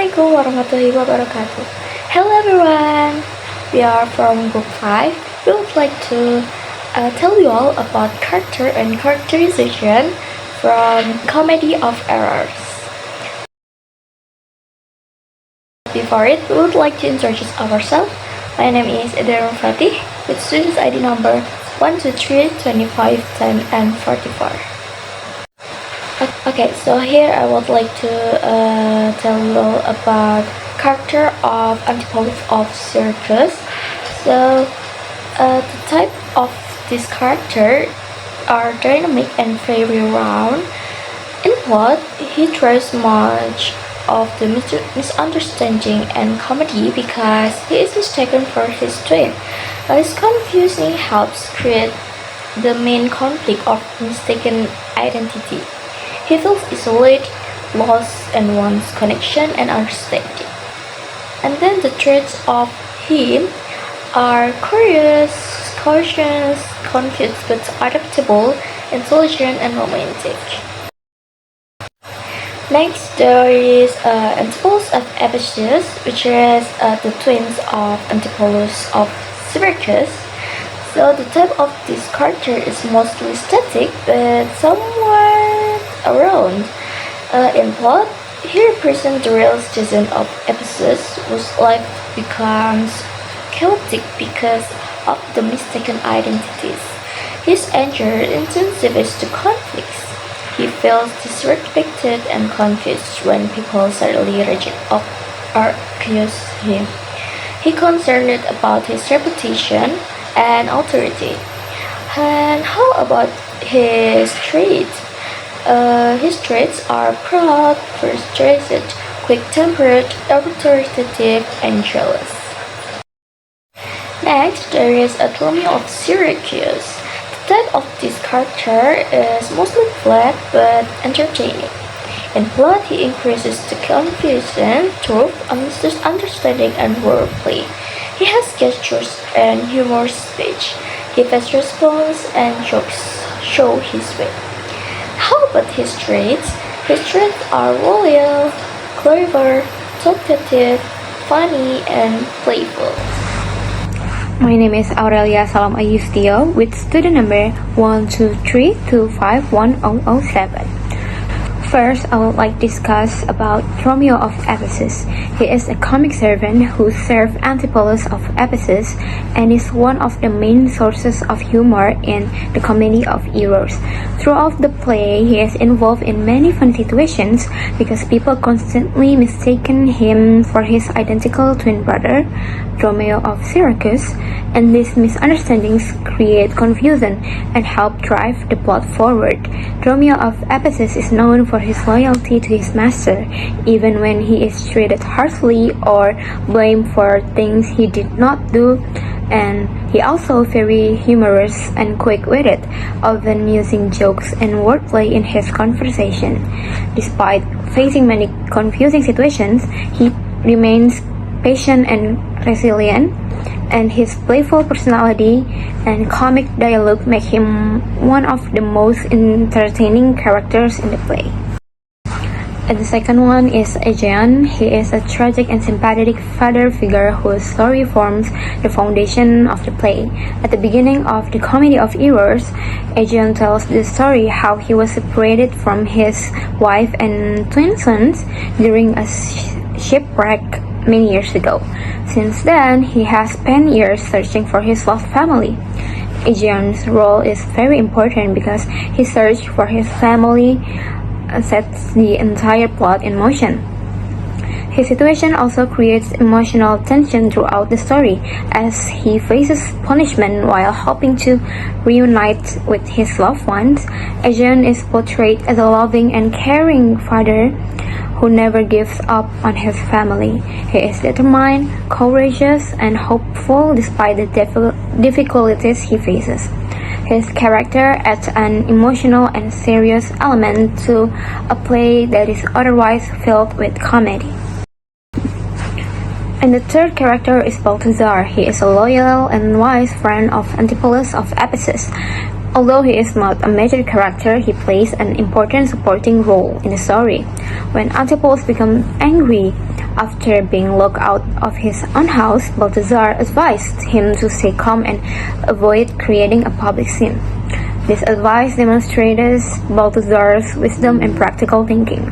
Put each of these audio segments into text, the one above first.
Assalamualaikum warahmatullahi wabarakatuh. Hello everyone, we are from book 5. We would like to tell you all about character and characterization from Comedy of Errors. Before it, we would like to introduce ourselves. My name is Ederon Fatih with students ID number 123, 25, 10, and 44. Okay, so here I would like to tell you all about character of Antipolis of Circus. So the type of this character are dynamic and very round. In plot, he tries much of the misunderstanding and comedy because he is mistaken for his twin. His confusing helps create the main conflict of mistaken identity. He feels isolated, lost, and wants connection and understanding. And then the traits of him are curious, cautious, confused but adaptable, intelligent, and romantic. Next, there is Antipolis of Ephesus, which is the twins of Antipolis of Syracuse. So the type of this character is mostly static but somewhat around. In plot, he represents the real citizen of Ephesus whose life becomes chaotic because of the mistaken identities. His anger intensifies the conflicts. He feels disrespected and confused when people suddenly reject or accuse him. He concerned about his reputation and authority. And how about his traits? His traits are proud, frustrated, quick-tempered, authoritative, and jealous. Next, there is a Romeo of Syracuse. The type of this character is mostly flat but entertaining. In plot, he increases the confusion, truth, misunderstanding, and wordplay. He has gestures and humorous speech. He fast response and jokes show his way. How about his traits? His traits are loyal, clever, talkative, funny, and playful. My name is Aurelia Salam Ayustio with student number 123251007. First, I would like to discuss about Romeo of Ephesus. He is a comic servant who served Antipolis of Ephesus and is one of the main sources of humor in the Comedy of Errors. Throughout the play, he is involved in many funny situations because people constantly mistaken him for his identical twin brother, Romeo of Syracuse, and these misunderstandings create confusion and help drive the plot forward. Romeo of Ephesus is known for his loyalty to his master, even when he is treated harshly or blamed for things he did not do, and he also very humorous and quick-witted, often using jokes and wordplay in his conversation. Despite facing many confusing situations, he remains patient and resilient, and his playful personality and comic dialogue make him one of the most entertaining characters in the play. And the second one is Aegeon. He is a tragic and sympathetic father figure whose story forms the foundation of the play. At the beginning of the Comedy of Errors, Aegeon tells the story how he was separated from his wife and twin sons during a shipwreck many years ago. Since then, he has spent years searching for his lost family. Aegeon's role is very important because his search for his family sets the entire plot in motion. His situation also creates emotional tension throughout the story as he faces punishment while hoping to reunite with his loved ones. Aegeon is portrayed as a loving and caring father who never gives up on his family. He is determined, courageous, and hopeful despite the difficulties he faces. His character adds an emotional and serious element to a play that is otherwise filled with comedy. And the third character is Balthazar. He is a loyal and wise friend of Antipolis of Ephesus. Although he is not a major character, he plays an important supporting role in the story. When Antipolis becomes angry After being locked out of his own house, Balthazar advised him to stay calm and avoid creating a public scene. This advice demonstrates Balthazar's wisdom and practical thinking.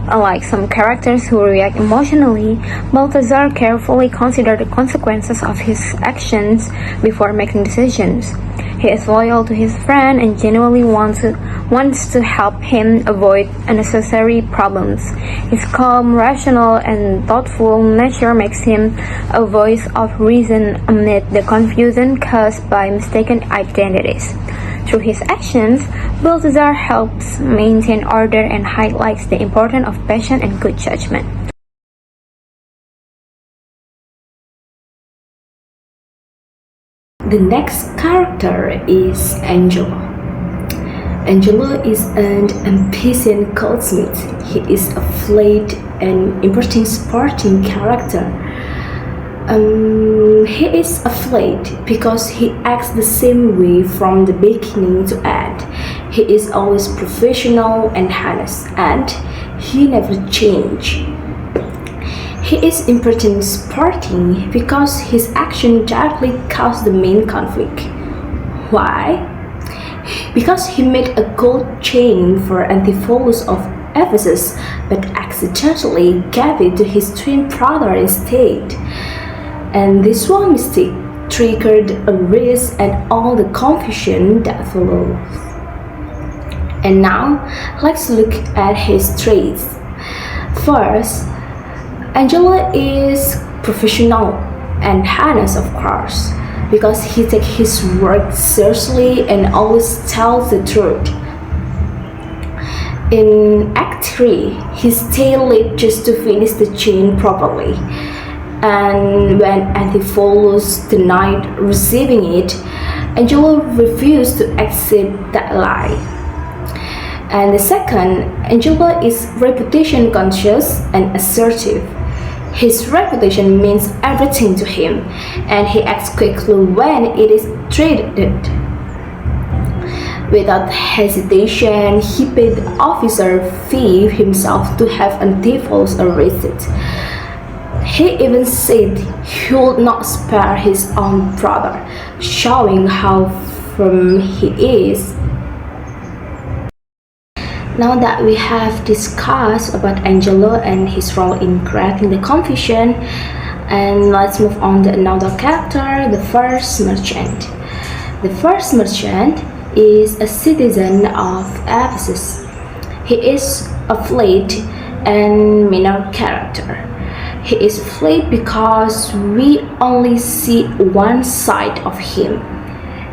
Unlike some characters who react emotionally, Balthazar carefully considers the consequences of his actions before making decisions. He is loyal to his friend and genuinely wants to help him avoid unnecessary problems. His calm, rational, and thoughtful nature makes him a voice of reason amid the confusion caused by mistaken identities. Through his actions, Balthazar helps maintain order and highlights the importance of patience and good judgment. The next character is Angelo. Angelo is an ambitious goldsmith. He is a flat and important sporting character. He is afraid because he acts the same way from the beginning to end. He is always professional and honest, and he never changes. He is important sporting because his action directly caused the main conflict. Why? Because he made a gold chain for Antipholus of Ephesus, but accidentally gave it to his twin brother instead. And this one mistake triggered a risk and all the confusion that follows. And now, let's look at his traits. First, Angelo is professional and honest, of course, because he takes his work seriously and always tells the truth. In Act 3, he stayed late just to finish the chain properly. And when Antipholus denied receiving it, Angelo refused to accept that lie. And the second, Angelo is reputation conscious and assertive. His reputation means everything to him, and he acts quickly when it is threatened. Without hesitation, he paid the officer fee himself to have Antipholus arrested. He even said he would not spare his own brother, showing how firm he is. Now that we have discussed about Angelo and his role in creating the confusion, and let's move on to another character, the first merchant. The first merchant is a citizen of Ephesus. He is a flat and minor character. He is flat because we only see one side of him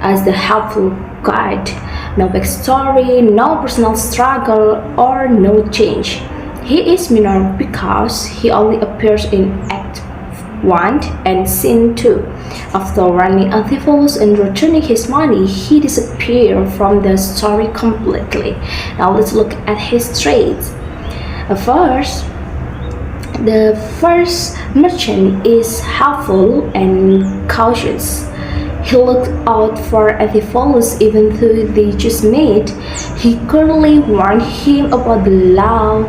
as the helpful guide. No backstory, no personal struggle, or no change. He is minor because he only appears in Act 1 and Scene 2. After running Antipholus and returning his money, he disappeared from the story completely. Now let's look at his traits. First, the first merchant is helpful and cautious. He looked out for Antipholus even though they just met. He currently warned him about the law,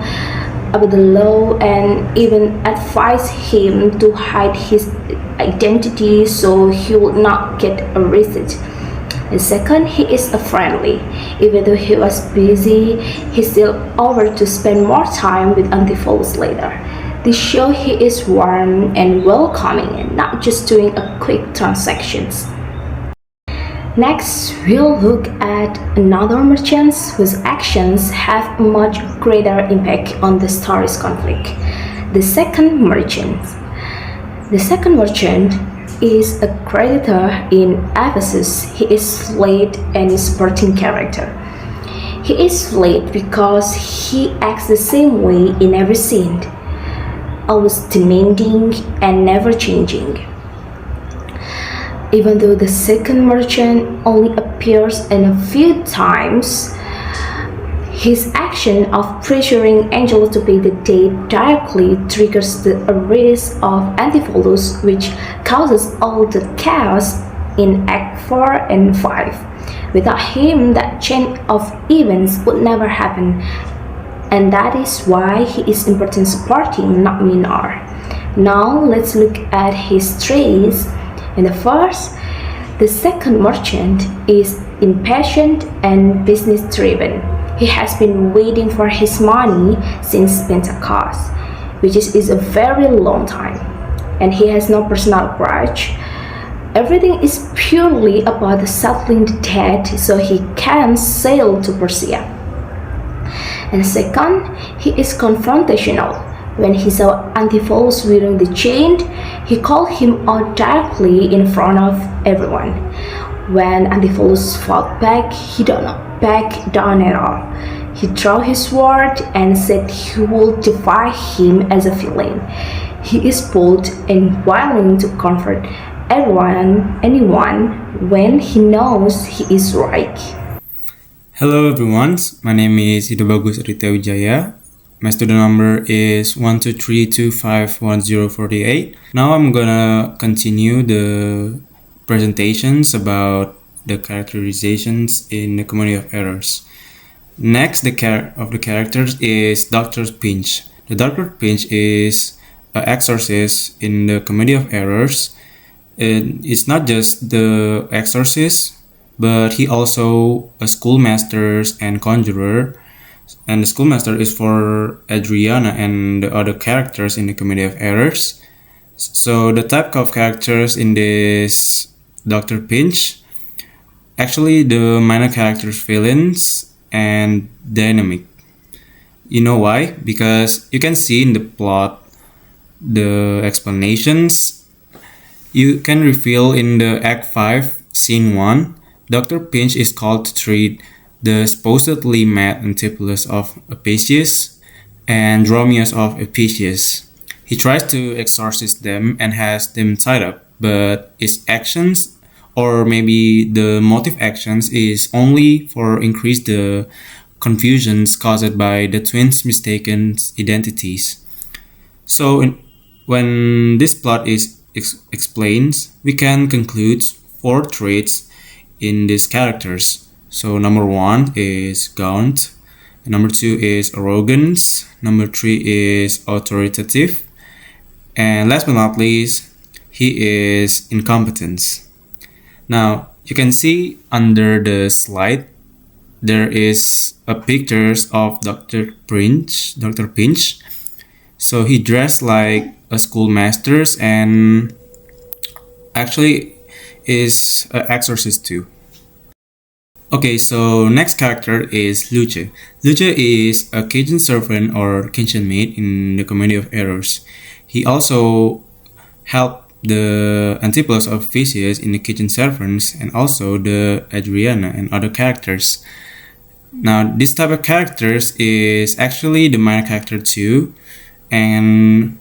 and even advised him to hide his identity so he would not get arrested. And second, he is friendly. Even though he was busy, he still offered to spend more time with Antipholus later. This shows he is warm and welcoming and not just doing a quick transactions. Next, we'll look at another merchant whose actions have a much greater impact on the story's conflict. The second merchant. The second merchant is a creditor in Ephesus. He is late and is sporting character. He is late because he acts the same way in every scene, always demanding and never changing. Even though the second merchant only appears in a few times, his action of pressuring Angelo to pay the debt directly triggers the arrest of Antipholus, which causes all the chaos in Act 4 and 5. Without him, that chain of events would never happen, and that is why he is important supporting, not minor. Now let's look at his traits. In the first, the second merchant is impatient and business driven. He has been waiting for his money since Pentecost, which is a very long time, and he has no personal grudge. Everything is purely about settling the debt so he can sail to Persia. And second, he is confrontational. When he saw Antipholus wearing the chain, he called him out directly in front of everyone. When Antipholus fought back, he did not back down at all. He drew his sword and said he would defy him as a villain. He is bold and willing to comfort anyone when he knows he is right. Hello everyone, my name is Ido Bagus Aditya Wijaya. My student number is 123251048. Now I'm gonna continue the presentations about the characterizations in the Comedy of Errors. Next, the characters is Dr. Pinch. The Dr. Pinch is an exorcist in the Comedy of Errors. It's not just the exorcist, but he also a schoolmaster and conjurer. And the schoolmaster is for Adriana and the other characters in the Comedy of Errors. So the type of characters in this Dr. Pinch, actually the minor characters villains and dynamic. You know why? Because you can see in the plot the explanations. You can reveal in the Act 5, Scene 1, Dr. Pinch is called to treat the supposedly mad Antipholus of Apicius and Dromius of Apicius. He tries to exorcise them and has them tied up, but his actions, or maybe the motive actions, is only for increase the confusions caused by the twins' mistaken identities. So when this plot is explained, we can conclude 4 traits in these characters. So number 1 is gaunt, number 2 is arrogance, number 3 is authoritative, and last but not least, he is incompetence. Now you can see under the slide there is a pictures of Dr. Pinch. So he dressed like a schoolmaster and actually is an exorcist too. Okay, so next character is Luce. Luce is a kitchen servant or kitchen maid in the Comedy of Errors. He also helped the Antipholus of Theseus in the kitchen servants and also the Adriana and other characters. Now this type of characters is actually the minor character too, and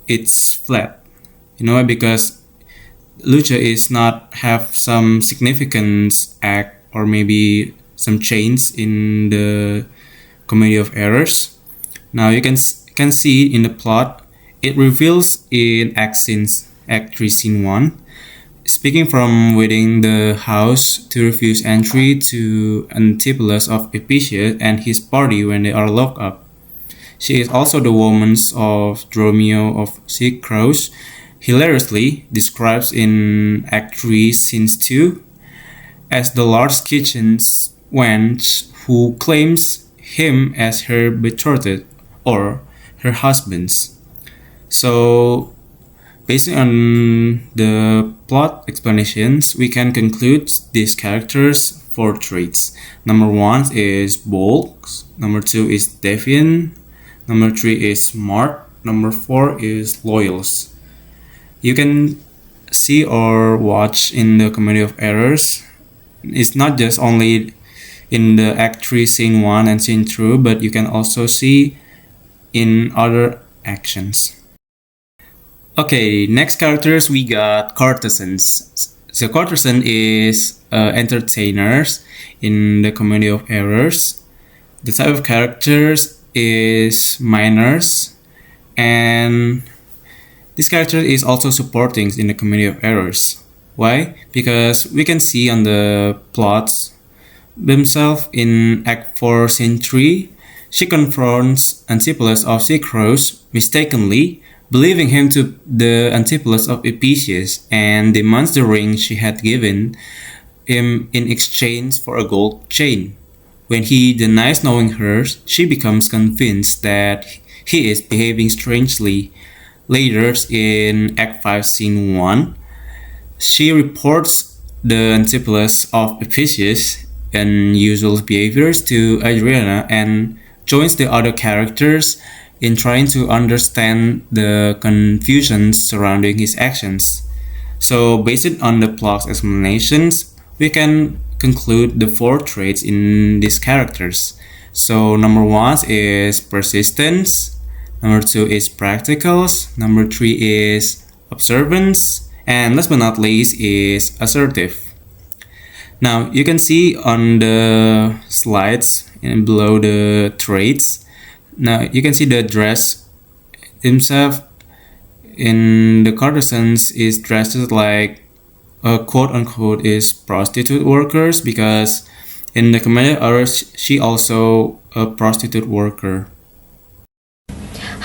it's flat. You know, because Luce is not have some significance act or maybe some chains in the Comedy of Errors. Now you can see in the plot, it reveals in Act 3, Scene 1, speaking from within the house to refuse entry to Antipholus of Apicius and his party when they are locked up. She is also the woman of Dromio of Sicros, hilariously describes in Act 3, Scene 2, as the large kitchen's wench who claims him as her betrothed or her husband's. So, based on the plot explanations, we can conclude these characters 4 traits. Number 1 is bold, number 2 is defiant, number 3 is smart, number 4 is loyal. You can see or watch in the Comedy of Errors. It's not just only in the Act 3, Scene 1 and Scene 2, but you can also see in other actions. Okay, next characters we got courtesans. So courtesan is entertainers in the Comedy of Errors. The type of characters is minors, and this character is also supporting in the Comedy of Errors. Why? Because we can see on the plots themselves in Act 4, Scene 3, she confronts Antipholus of Sicros mistakenly believing him to the Antipholus of Epesius, and demands the ring she had given him in exchange for a gold chain. When he denies knowing her, she becomes convinced that he is behaving strangely. Later, in Act 5, Scene 1, she reports the Antipholus of Epesius' unusual behaviors to Adriana and joins the other characters in trying to understand the confusion surrounding his actions. So, based on the plot's explanations, we can conclude the four traits in these characters. So, number one is persistence, number two is practicals, number three is observance, and last but not least is assertive. Now, you can see on the slides and below the traits. Now, you can see the dress himself in the courtesans is dressed like a quote unquote is prostitute workers, because in the comedy hours she also a prostitute worker.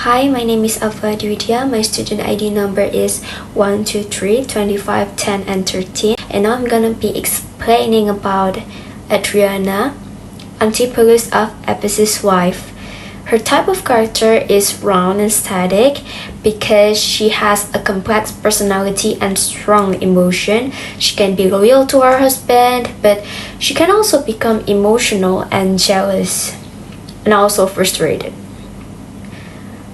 Hi, my name is Alfa Dwidia. My student ID number is 123 25 10 and 13, and now I'm gonna be explaining about Adriana, Antipholus of Ephesus' wife. Her type of character is round and static because she has a complex personality and strong emotion. She can be loyal to her husband, but she can also become emotional and jealous, and also frustrated.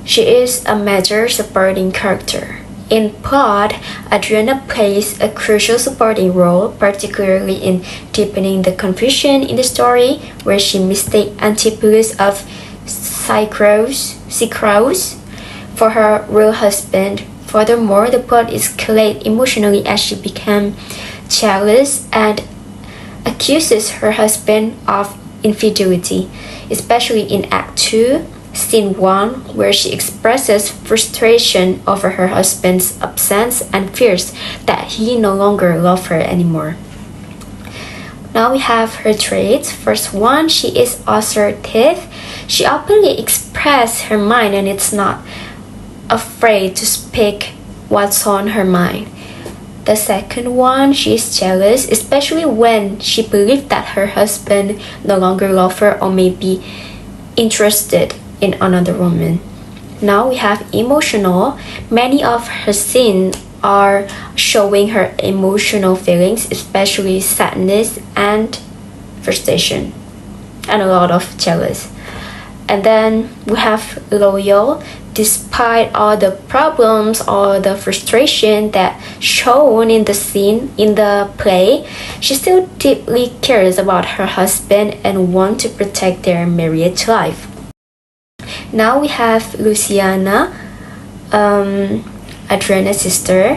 She is a major supporting character. In plot, Adriana plays a crucial supporting role, particularly in deepening the confusion in the story, where she mistakes Antipholus of Sycraus for her real husband. Furthermore, the plot escalates emotionally as she becomes jealous and accuses her husband of infidelity, especially in Act 2, Scene 1, where she expresses frustration over her husband's absence and fears that he no longer loves her anymore. Now we have her traits. First one, she is assertive. She openly expresses her mind and is not afraid to speak what's on her mind. The second one, she is jealous, especially when she believes that her husband no longer loves her or may be interested in another woman. Now we have emotional. Many of her scenes are showing her emotional feelings, especially sadness and frustration, and a lot of jealous. And then we have loyal. Despite all the problems or the frustration that shown in the scene in the play, she still deeply cares about her husband and wants to protect their marriage life. Now we have Luciana, Adriana's sister.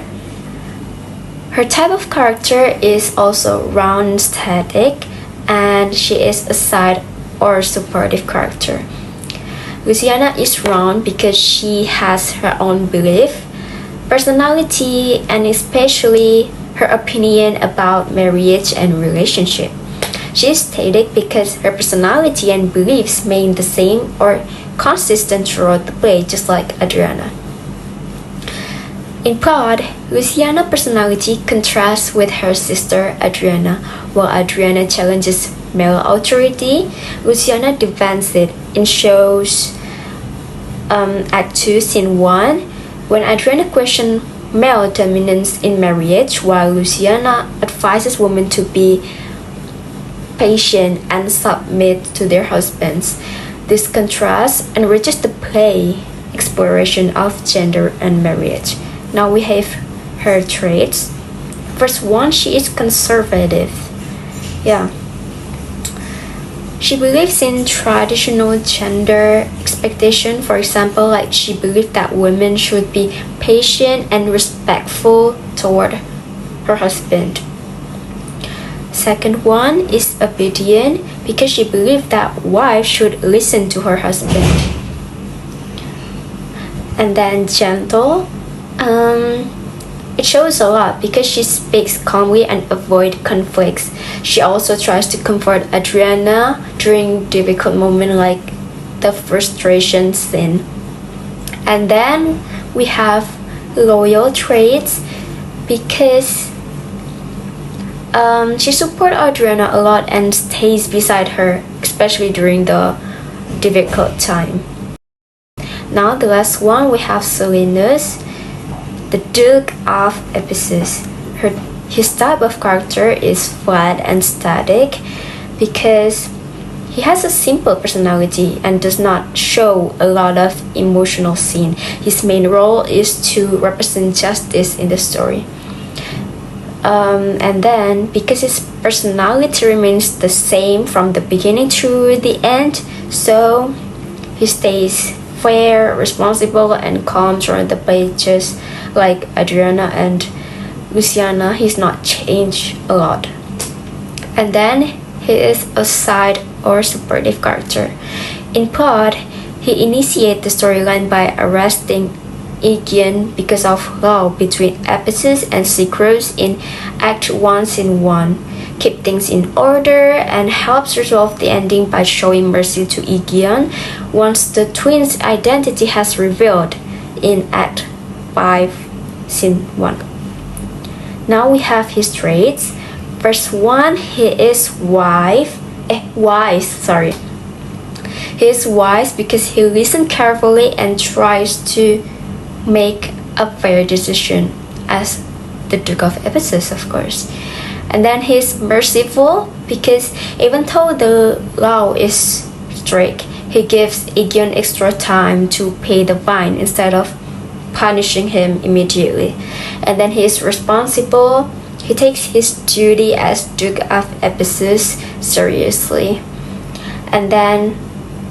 Her type of character is also round, static, and she is a side or supportive character. Luciana is round because she has her own belief, personality, and especially her opinion about marriage and relationship. She is static because her personality and beliefs remain the same or consistent throughout the play, just like Adriana. In plot, Luciana's personality contrasts with her sister Adriana. While Adriana challenges male authority, Luciana defends it in shows Act 2, Scene 1, when Adriana questions male dominance in marriage, while Luciana advises women to be patient and submit to their husbands. This contrast enriches the play exploration of gender and marriage. Now we have her traits. First one, she is conservative. She believes in traditional gender expectation. For example, like she believes that women should be patient and respectful toward her husband. Second one is obedient because she believes that wife should listen to her husband. And then gentle. It shows a lot because she speaks calmly and avoid conflicts. She also tries to comfort Adriana during difficult moments like the frustration scene. And then we have loyal traits because she supports Adriana a lot and stays beside her, especially during the difficult time. Now the last one, we have Selinus, the Duke of Ephesus. His type of character is flat and static because he has a simple personality and does not show a lot of emotional scene. His main role is to represent justice in the story. And then, because his personality remains the same from the beginning to the end, so he stays fair, responsible, and calm during the pages. Like Adriana and Luciana, he's not changed a lot. And then he is a side or supportive character. In plot, he initiates the storyline by arresting Aegeon because of love between Ephesus and Sicros in Act 1, Scene 1, keep things in order, and helps resolve the ending by showing mercy to Aegeon once the twins' identity has revealed in Act 5, Scene 1. Now we have his traits. First one, he is wise. He is wise because he listens carefully and tries to make a fair decision as the Duke of Ephesus, of course. And then he's merciful because even though the law is strict, he gives Aegeon extra time to pay the fine instead of punishing him immediately. And then he is responsible. He takes his duty as Duke of Ephesus seriously. And then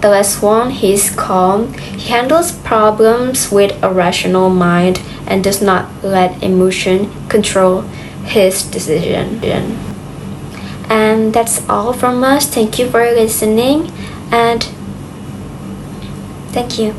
the last one, he is calm. He handles problems with a rational mind and does not let emotion control his decision. And that's all from us. Thank you for listening, and thank you.